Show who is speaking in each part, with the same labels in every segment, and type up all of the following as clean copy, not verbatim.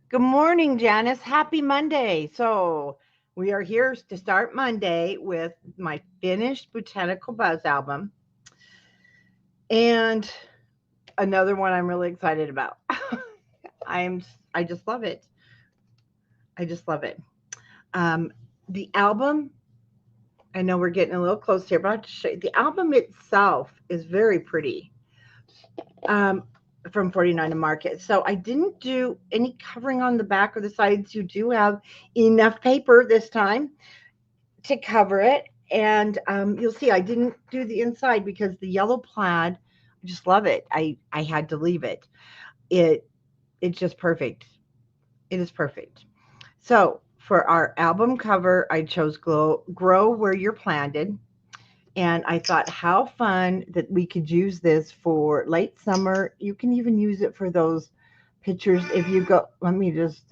Speaker 1: Good morning, Janice. Happy Monday. So, we are here to start Monday with my finished Botanical Buzz album and another one I'm really excited about. I'm I just love it. I just love it. Um, the album, I know we're getting a little close here, but I have to show you. The album itself is very pretty. Um, from 49 to Market. So I didn't do any covering on the back or the sides. You do have enough paper this time to cover it. And you'll see I didn't do the inside because the yellow plaid, I just love it. I had to leave it. It it's just perfect. It is perfect. So for our album cover, I chose Grow Where You're Planted. And I thought how fun that we could use this for late summer. You can even use it for those pictures if you go. Let me just,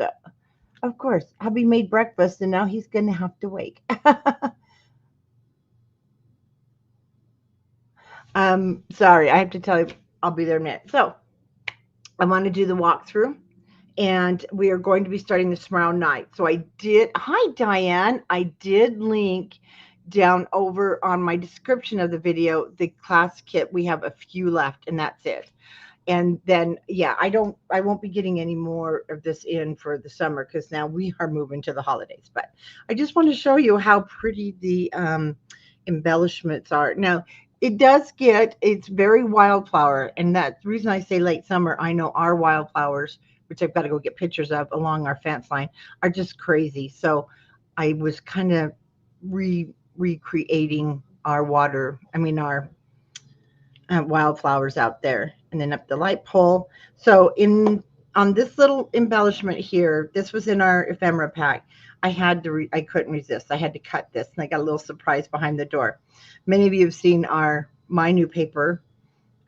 Speaker 1: of course, hubby made breakfast and now he's going to have to wake. Sorry, I have to tell you, I'll be there in a minute. So I want to do the walkthrough, and we are going to be starting this tomorrow night. So I did. Hi, Diane. I did link down over on my description of the video the class kit. We have a few left, and that's it. And then, yeah, I won't be getting any more of this in for the summer because now we are moving to the holidays. But I just want to show you how pretty the embellishments are. Now, it's very wildflower, and that's the reason I say late summer. I know our wildflowers, which I've got to go get pictures of along our fence line, are just crazy. So I was kind of recreating our our wildflowers out there, and then up the light pole. So in on this little embellishment here, this was in our ephemera pack. I couldn't resist. I had to cut this, and I got a little surprise behind the door. Many of you have seen my new paper,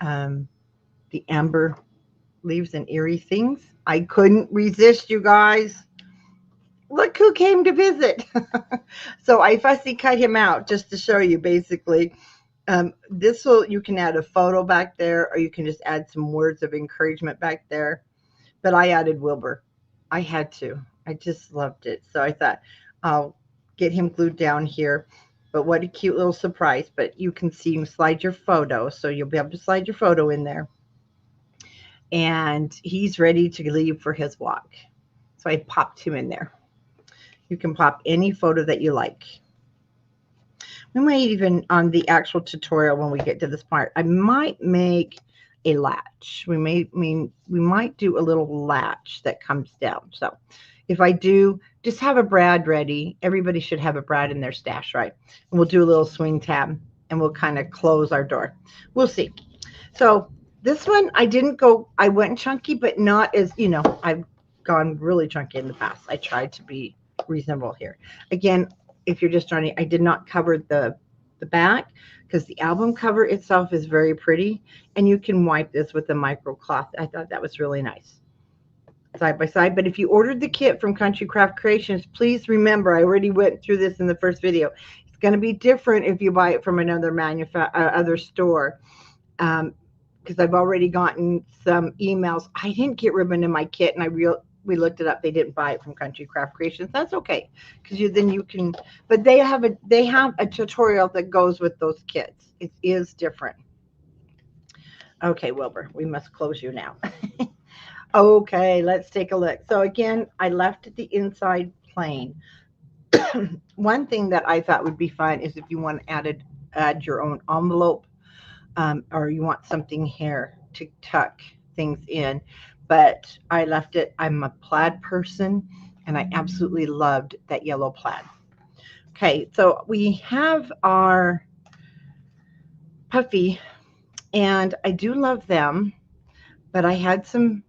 Speaker 1: um, the amber leaves and eerie things. I couldn't resist, you guys. Look who came to visit. So I fussy cut him out just to show you basically. This will You can add a photo back there, or you can just add some words of encouragement back there. But I added Wilbur. I had to. I just loved it. So I thought I'll get him glued down here. But what a cute little surprise. But you can see him slide your photo. So you'll be able to slide your photo in there. And he's ready to leave for his walk. So I popped him in there. You can pop any photo that you like. We might even, on the actual tutorial when we get to this part, I might make a latch. We might do a little latch that comes down. So if I do, just have a brad ready. Everybody should have a brad in their stash, right? And we'll do a little swing tab, and we'll kind of close our door. We'll see. So this one, I went chunky, but not as, I've gone really chunky in the past. I tried to be reasonable here. Again, if you're just starting, I did not cover the back because the album cover itself is very pretty, and you can wipe this with a micro cloth. I thought that was really nice, side by side. But if you ordered the kit from Country Craft Creations, please remember, I already went through this in the first video. It's going to be different if you buy it from another other store. Because I've already gotten some emails. I didn't get ribbon in my kit, and we looked it up. They didn't buy it from Country Craft Creations. That's okay, because you can. But they have a tutorial that goes with those kits. It is different. Okay, Wilbur, we must close you now. Okay, let's take a look. So again, I left the inside plain. One thing that I thought would be fun is if you want to add your own envelope, or you want something here to tuck things in. But I left it. I'm a plaid person, and I absolutely loved that yellow plaid. Okay, so we have our puffy, and I do love them, but I had some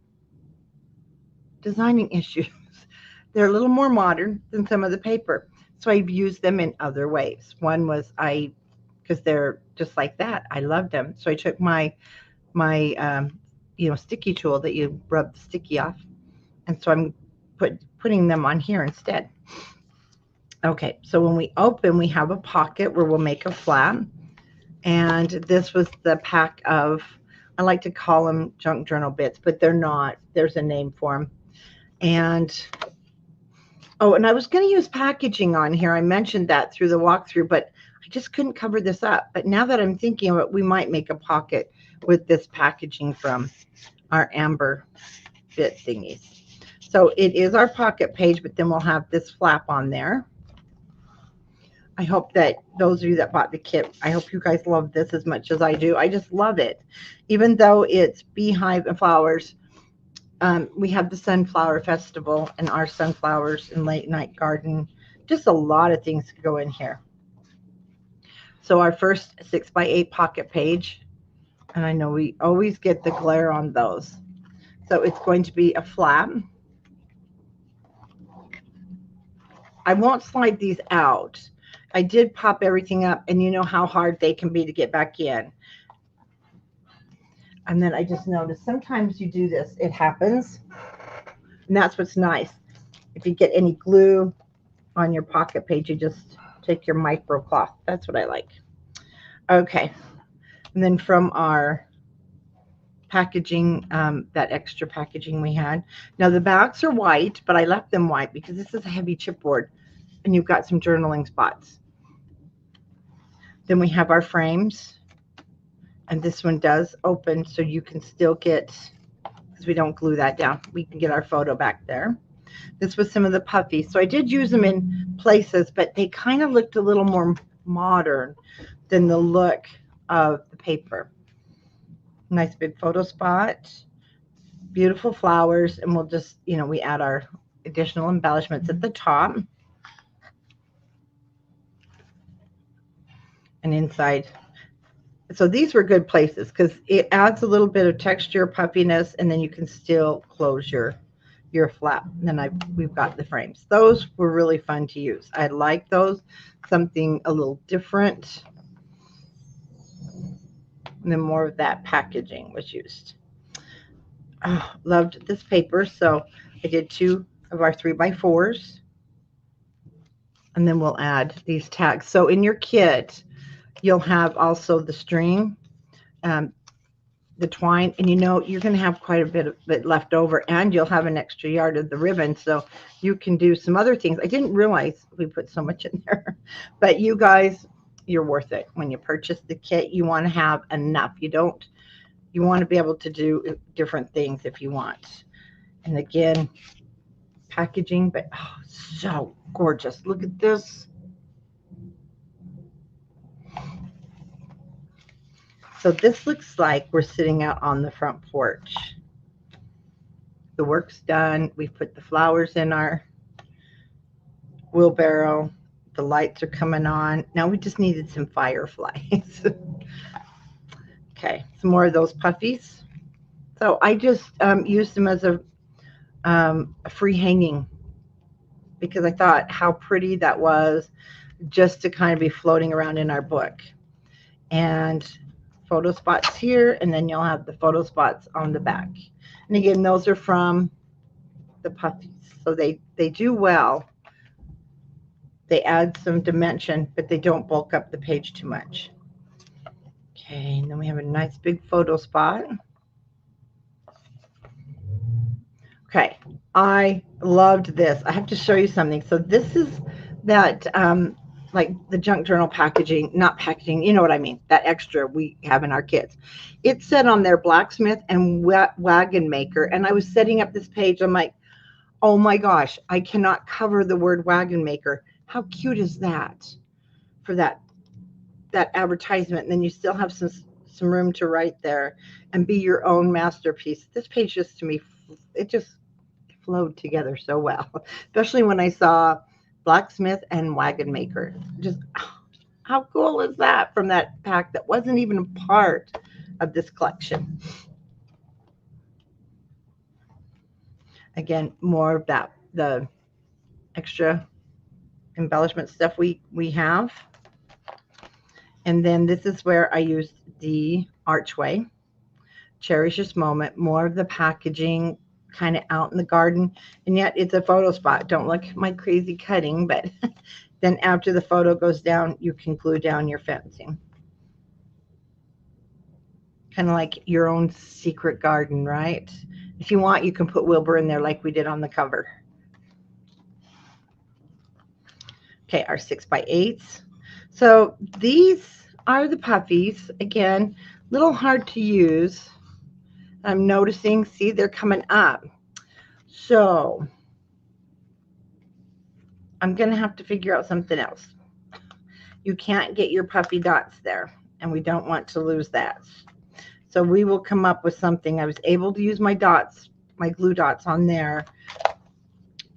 Speaker 1: designing issues. They're a little more modern than some of the paper, so I've used them in other ways. One was because they're just like that. I loved them, so I took my sticky tool that you rub the sticky off, and so I'm putting them on here instead. Okay, so when we open, we have a pocket where we'll make a flap, and this was the pack of, I like to call them junk journal bits, but they're not. There's a name for them. And oh, and I was going to use packaging on here. I mentioned that through the walkthrough, but I just couldn't cover this up. But now that I'm thinking of it, we might make a pocket with this packaging from our amber bit thingies. So it is our pocket page, but then we'll have this flap on there. I hope that those of you that bought the kit, I hope you guys love this as much as I do. I just love it. Even though it's beehive and flowers, we have the Sunflower Festival and our sunflowers and late night garden. Just a lot of things to go in here. So our first 6x8 pocket page, and I know we always get the glare on those. So it's going to be a flap. I won't slide these out. I did pop everything up, and you know how hard they can be to get back in. And then I just noticed sometimes you do this, it happens. And that's what's nice. If you get any glue on your pocket page, you just take your micro cloth. That's what I like. Okay. And then from our packaging, that extra packaging we had. Now the backs are white, but I left them white because this is a heavy chipboard and you've got some journaling spots. Then we have our frames, and this one does open so you can still get, because we don't glue that down, we can get our photo back there. This was some of the puffies. So I did use them in places, but they kind of looked a little more modern than the look of the paper. Nice big photo spot, beautiful flowers, and we'll just, you know, we add our additional embellishments at the top and inside. So these were good places because it adds a little bit of texture, puffiness, and then you can still close your flap. And then we've got the frames. Those were really fun to use. I like those, something a little different. And then more of that packaging was used. Oh, loved this paper. So I did 2 of our 3x4s. And then we'll add these tags. So in your kit, you'll have also the string, the twine, and you know you're going to have quite a bit of it left over, and you'll have an extra yard of the ribbon, so you can do some other things. I didn't realize we put so much in there, but you guys, you're worth it. When you purchase the kit, you want to have enough. You want to be able to do different things if you want. And again, packaging, but oh, so gorgeous. Look at this. So this looks like we're sitting out on the front porch. The work's done. We've put the flowers in our wheelbarrow. The lights are coming on. Now we just needed some fireflies. Okay, some more of those puffies. So I just used them as a free hanging because I thought how pretty that was just to kind of be floating around in our book. And photo spots here, and then you'll have the photo spots on the back. And again, those are from the puffies, so they do well. They add some dimension, but they don't bulk up the page too much. Okay, and then we have a nice big photo spot. Okay, I loved this. I have to show you something. So this is that like the junk journal packaging, not packaging, you know what I mean, that extra we have in our kits. It said on there blacksmith and wagon maker, and I was setting up this page. I'm like, oh my gosh, I cannot cover the word wagon maker. How cute is that for that advertisement? And then you still have some room to write there and be your own masterpiece. This page just, to me, it just flowed together so well, especially when I saw blacksmith and wagon maker. Just how cool is that from that pack that wasn't even a part of this collection? Again, more of that, the extra embellishment stuff we have. And then this is where I used the archway. Cherish this moment, more of the packaging kind of out in the garden, and yet it's a photo spot. Don't look at my crazy cutting, but then after the photo goes down, you can glue down your fencing. Kind of like your own secret garden, right? If you want, you can put Wilbur in there like we did on the cover. Okay, our 6x8s. So these are the puffies. Again, a little hard to use. I'm noticing, see, they're coming up. So I'm going to have to figure out something else. You can't get your puffy dots there, and we don't want to lose that. So we will come up with something. I was able to use my dots, my glue dots on there,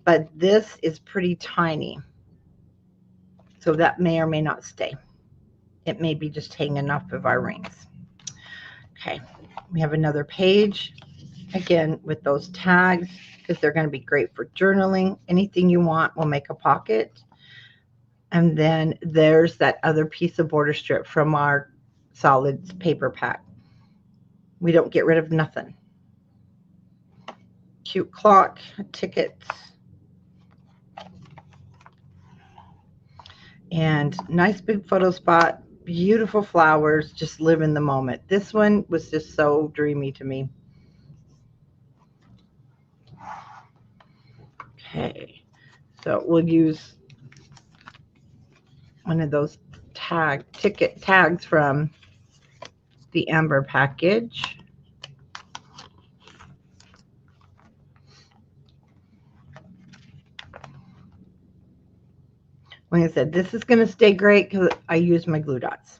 Speaker 1: but this is pretty tiny. So that may or may not stay. It may be just hanging off of our rings. Okay, we have another page, again, with those tags, because they're going to be great for journaling. Anything you want, we'll make a pocket. And then there's that other piece of border strip from our solids paper pack. We don't get rid of nothing. Cute clock, tickets, and nice big photo spot. Beautiful flowers, just live in the moment. This one was just so dreamy to me. Okay, so we'll use one of those ticket tags from the Amber package. Like I said, this is going to stay great because I use my glue dots.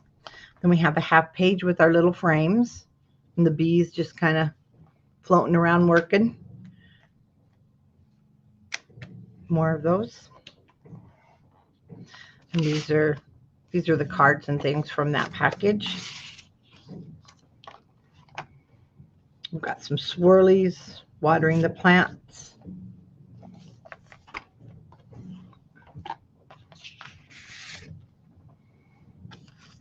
Speaker 1: Then we have a half page with our little frames, and the bees just kind of floating around working. More of those. And these are the cards and things from that package. We've got some swirlies, watering the plants.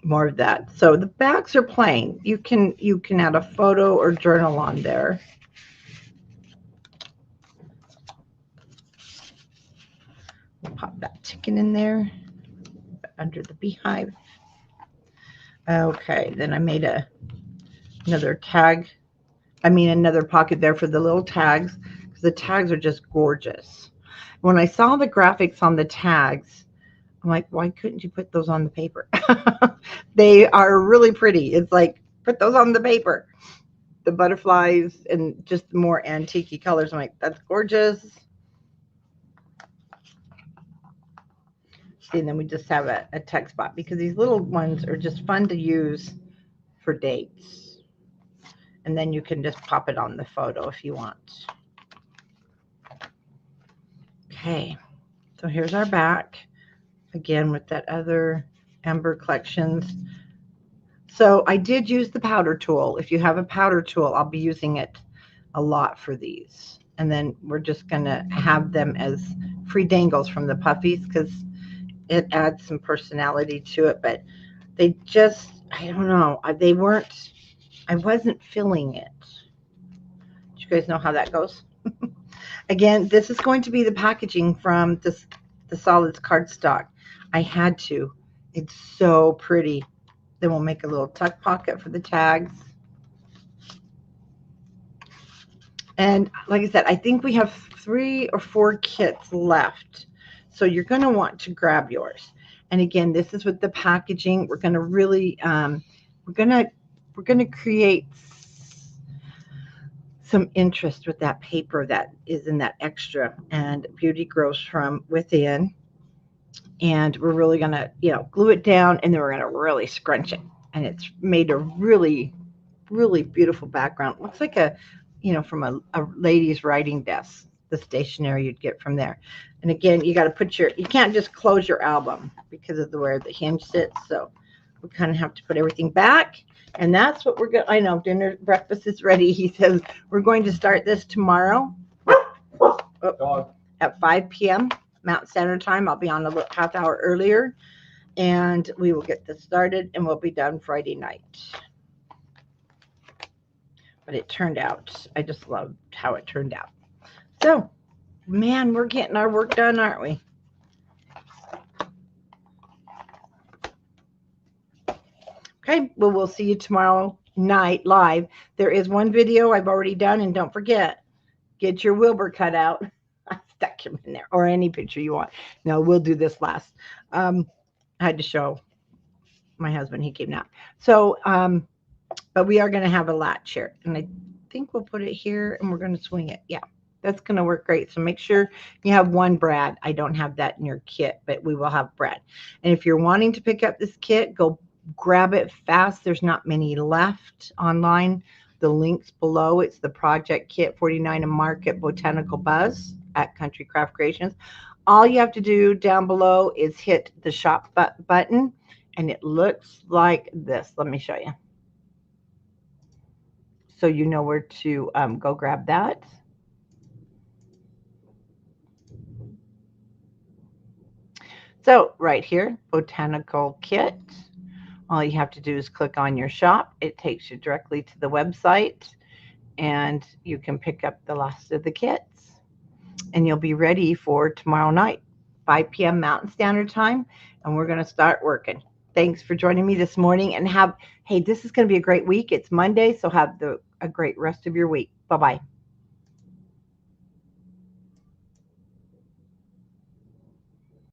Speaker 1: More of that. So the backs are plain. You can add a photo or journal on there. We'll pop that chicken in there under the beehive. Okay, then I made another pocket there for the little tags, because the tags are just gorgeous. When I saw the graphics on the tags, I'm like, why couldn't you put those on the paper? They are really pretty. It's like, put those on the paper. The butterflies and just more antique colors. I'm like, that's gorgeous. See, and then we just have a text spot, because these little ones are just fun to use for dates. And then you can just pop it on the photo if you want. Okay, so here's our back. Again, with that other Amber Collections. So I did use the powder tool. If you have a powder tool, I'll be using it a lot for these. And then we're just going to have them as free dangles from the puffies, because it adds some personality to it. But they just, I don't know, I wasn't feeling it. Do you guys know how that goes? Again, this is going to be the packaging from the Solids cardstock. I had to. It's so pretty. Then we'll make a little tuck pocket for the tags. And like I said, I think we have 3 or 4 kits left. So you're going to want to grab yours. And again, this is with the packaging. We're going to really, we're going to create some interest with that paper that is in that extra. And beauty grows from within. And we're really going to, glue it down, and then we're going to really scrunch it. And it's made a really, really beautiful background. Looks like from a lady's writing desk, the stationery you'd get from there. And again, you got to put you can't just close your album because of where the hinge sits. So we kind of have to put everything back. And that's what we're going to, I know, breakfast is ready. He says, we're going to start this tomorrow at 5 p.m. Mountain Standard Time. I'll be on a half hour earlier, and we will get this started, and we'll be done Friday night. But it turned out, I just loved how it turned out. So, man, we're getting our work done, aren't we? Okay, well, we'll see you tomorrow night live. There is one video I've already done, and don't forget, get your Wilbur cut out. I stuck him in there, or any picture you want. No, we'll do this last. I had to show my husband, he came out. So, but we are going to have a latch here, and I think we'll put it here, and we're going to swing it. Yeah, that's going to work great. So make sure you have one brad. I don't have that in your kit, but we will have brad. And if you're wanting to pick up this kit, go grab it fast. There's not many left online. The link's below. It's the Project Kit 49 and Market Botanical Buzz at Country Craft Creations. All you have to do down below is hit the shop button, and it looks like this. Let me show you. So you know where to go grab that. So right here, Botanical Kit. All you have to do is click on your shop. It takes you directly to the website, and you can pick up the last of the kits. And you'll be ready for tomorrow night, 5 p.m. Mountain Standard Time, and we're going to start working. Thanks for joining me this morning, and hey, this is going to be a great week. It's Monday, so have a great rest of your week. Bye-bye.